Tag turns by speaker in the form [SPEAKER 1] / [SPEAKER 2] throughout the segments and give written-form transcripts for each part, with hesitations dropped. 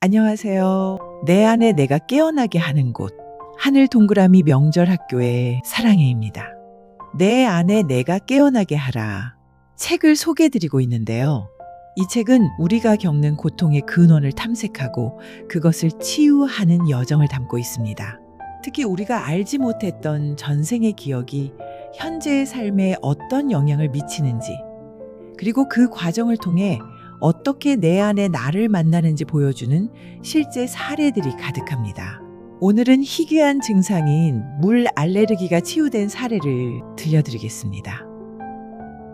[SPEAKER 1] 안녕하세요. 내 안에 내가 깨어나게 하는 곳. 하늘 동그라미 명절 학교의 사랑해입니다. 내 안에 내가 깨어나게 하라. 책을 소개해드리고 있는데요. 이 책은 우리가 겪는 고통의 근원을 탐색하고 그것을 치유하는 여정을 담고 있습니다. 특히 우리가 알지 못했던 전생의 기억이 현재의 삶에 어떤 영향을 미치는지, 그리고 그 과정을 통해 어떻게 내 안에 나를 만나는지 보여주는 실제 사례들이 가득합니다. 오늘은 희귀한 증상인 물 알레르기가 치유된 사례를 들려드리겠습니다.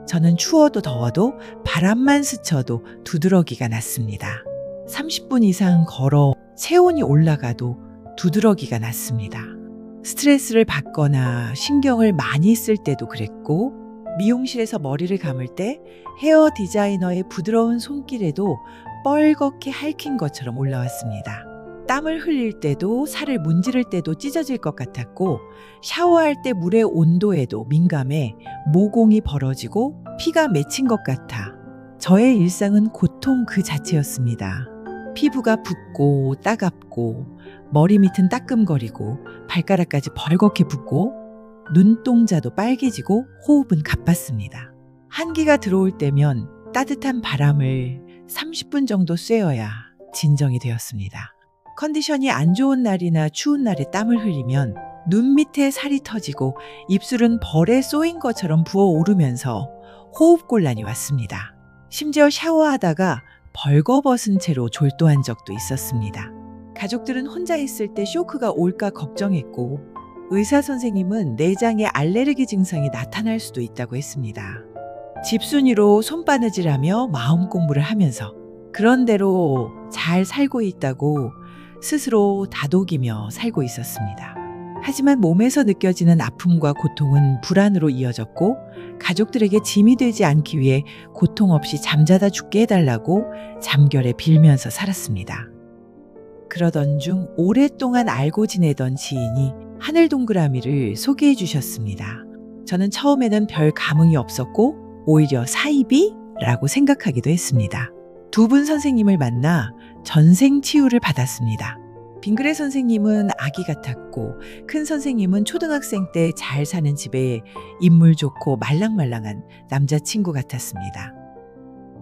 [SPEAKER 1] 저는 추워도 더워도 바람만 스쳐도 두드러기가 났습니다. 30분 이상 걸어 체온이 올라가도 두드러기가 났습니다. 스트레스를 받거나 신경을 많이 쓸 때도 그랬고, 미용실에서 머리를 감을 때 헤어 디자이너의 부드러운 손길에도 뻘겋게 핥힌 것처럼 올라왔습니다. 땀을 흘릴 때도 살을 문지를 때도 찢어질 것 같았고, 샤워할 때 물의 온도에도 민감해 모공이 벌어지고 피가 맺힌 것 같아 저의 일상은 고통 그 자체였습니다. 피부가 붓고 따갑고 머리 밑은 따끔거리고 발가락까지 벌겋게 붓고 눈동자도 빨개지고 호흡은 가빴습니다. 한기가 들어올 때면 따뜻한 바람을 30분 정도 쐬어야 진정이 되었습니다. 컨디션이 안 좋은 날이나 추운 날에 땀을 흘리면 눈 밑에 살이 터지고 입술은 벌에 쏘인 것처럼 부어오르면서 호흡곤란이 왔습니다. 심지어 샤워하다가 벌거벗은 채로 졸도한 적도 있었습니다. 가족들은 혼자 있을 때 쇼크가 올까 걱정했고, 의사 선생님은 내장에 알레르기 증상이 나타날 수도 있다고 했습니다. 집순이로 손바느질하며 마음 공부를 하면서 그런 대로 잘 살고 있다고 스스로 다독이며 살고 있었습니다. 하지만 몸에서 느껴지는 아픔과 고통은 불안으로 이어졌고, 가족들에게 짐이 되지 않기 위해 고통 없이 잠자다 죽게 해달라고 잠결에 빌면서 살았습니다. 그러던 중 오랫동안 알고 지내던 지인이 하늘 동그라미를 소개해 주셨습니다. 저는 처음에는 별 감흥이 없었고 오히려 사이비라고 생각하기도 했습니다. 두 분 선생님을 만나 전생 치유를 받았습니다. 빙그레 선생님은 아기 같았고, 큰 선생님은 초등학생 때 잘 사는 집에 인물 좋고 말랑말랑한 남자친구 같았습니다.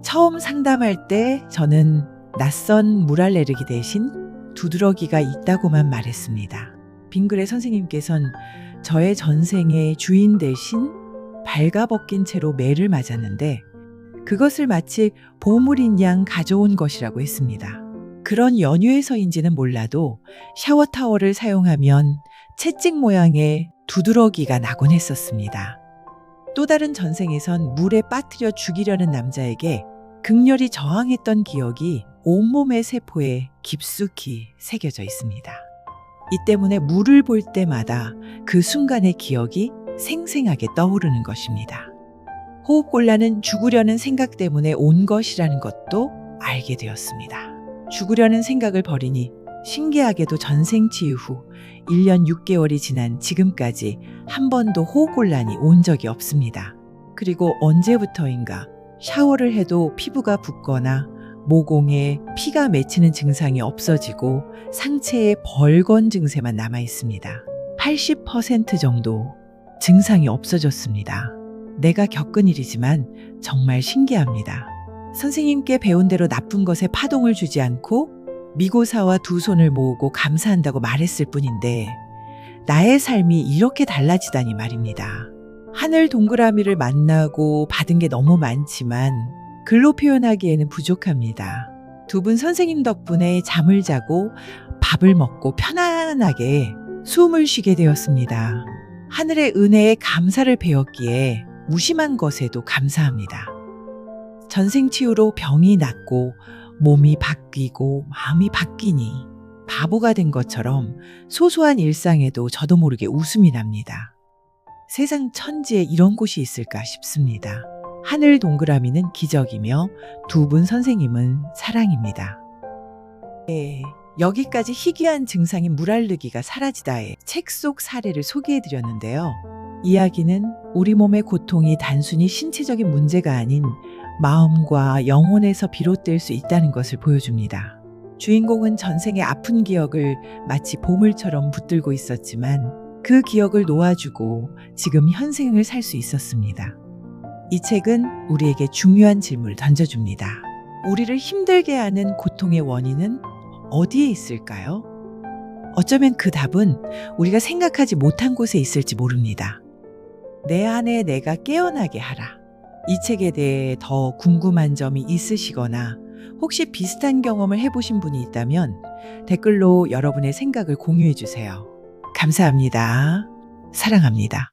[SPEAKER 1] 처음 상담할 때 저는 낯선 물 알레르기 대신 두드러기가 있다고만 말했습니다. 빙그레 선생님께선 저의 전생의 주인 대신 발가벗긴 채로 매를 맞았는데, 그것을 마치 보물인 양 가져온 것이라고 했습니다. 그런 연유에서인지는 몰라도 샤워 타월을 사용하면 채찍 모양의 두드러기가 나곤 했었습니다. 또 다른 전생에선 물에 빠뜨려 죽이려는 남자에게 극렬히 저항했던 기억이 온몸의 세포에 깊숙이 새겨져 있습니다. 이 때문에 물을 볼 때마다 그 순간의 기억이 생생하게 떠오르는 것입니다. 호흡곤란은 죽으려는 생각 때문에 온 것이라는 것도 알게 되었습니다. 죽으려는 생각을 버리니 신기하게도 전생 치유 후 1년 6개월이 지난 지금까지 한 번도 호흡곤란이 온 적이 없습니다. 그리고 언제부터인가 샤워를 해도 피부가 붓거나 모공에 피가 맺히는 증상이 없어지고 상체에 벌건 증세만 남아 있습니다. 80% 정도 증상이 없어졌습니다. 내가 겪은 일이지만 정말 신기합니다. 선생님께 배운 대로 나쁜 것에 파동을 주지 않고 미고사와 두 손을 모으고 감사한다고 말했을 뿐인데, 나의 삶이 이렇게 달라지다니 말입니다. 하늘 동그라미를 만나고 받은 게 너무 많지만 글로 표현하기에는 부족합니다. 두 분 선생님 덕분에 잠을 자고 밥을 먹고 편안하게 숨을 쉬게 되었습니다. 하늘의 은혜에 감사를 배웠기에 무심한 것에도 감사합니다. 전생 치유로 병이 낫고 몸이 바뀌고 마음이 바뀌니 바보가 된 것처럼 소소한 일상에도 저도 모르게 웃음이 납니다. 세상 천지에 이런 곳이 있을까 싶습니다. 하늘 동그라미는 기적이며 두 분 선생님은 사랑입니다. 네, 여기까지 희귀한 증상인 물알르기가 사라지다의 책 속 사례를 소개해드렸는데요. 이야기는 우리 몸의 고통이 단순히 신체적인 문제가 아닌 마음과 영혼에서 비롯될 수 있다는 것을 보여줍니다. 주인공은 전생의 아픈 기억을 마치 보물처럼 붙들고 있었지만 그 기억을 놓아주고 지금 현생을 살 수 있었습니다. 이 책은 우리에게 중요한 질문을 던져줍니다. 우리를 힘들게 하는 고통의 원인은 어디에 있을까요? 어쩌면 그 답은 우리가 생각하지 못한 곳에 있을지 모릅니다. 내 안에 내가 깨어나게 하라. 이 책에 대해 더 궁금한 점이 있으시거나 혹시 비슷한 경험을 해보신 분이 있다면 댓글로 여러분의 생각을 공유해 주세요. 감사합니다. 사랑합니다.